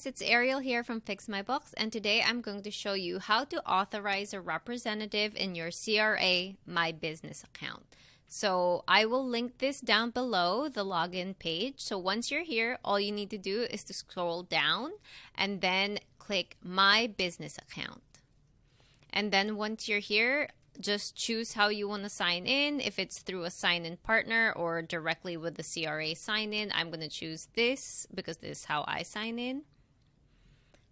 guys, it's Arielle here from Fix My Books, and today I'm going to show you how to authorize a representative in your CRA My Business Account. So I will link this down below, the login page. So once you're here, all you need to do is to scroll down and then click My Business Account. And then once you're here, just choose how you want to sign in. If it's through a sign-in partner or directly with the CRA sign-in, I'm going to choose this because this is how I sign in.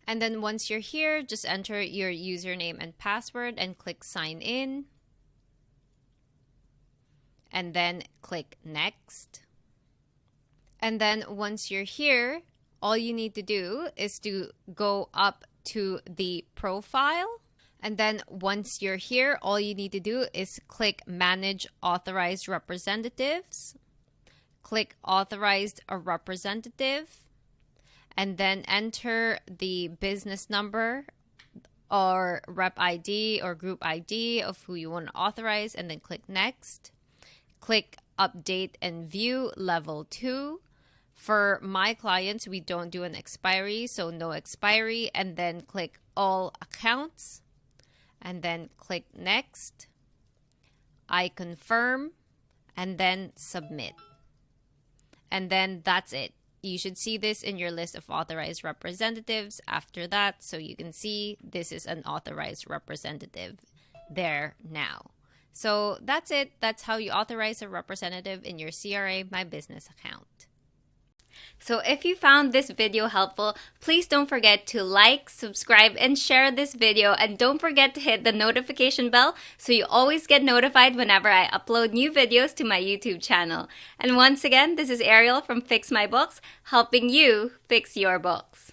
And then once you're here, just enter your username and password and click sign in. And then click next. And then once you're here, all you need to do is to go up to the profile. And then once you're here, all you need to do is click Manage Authorized Representatives. Click Authorized a Representative. And then enter the business number or rep ID or group ID of who you want to authorize. And then click Next. Click Update and View Level 2. For my clients, we don't do an expiry, so no expiry. And then click All Accounts. And then click Next. I confirm. And then Submit. And then that's it. You should see this in your list of authorized representatives after that. So you can see this is an authorized representative there now. So that's it. That's how you authorize a representative in your CRA My Business Account. So if you found this video helpful, please don't forget to like, subscribe, and share this video. And don't forget to hit the notification bell so you always get notified whenever I upload new videos to my YouTube channel. And once again, this is Arielle from Fix My Books, helping you fix your books.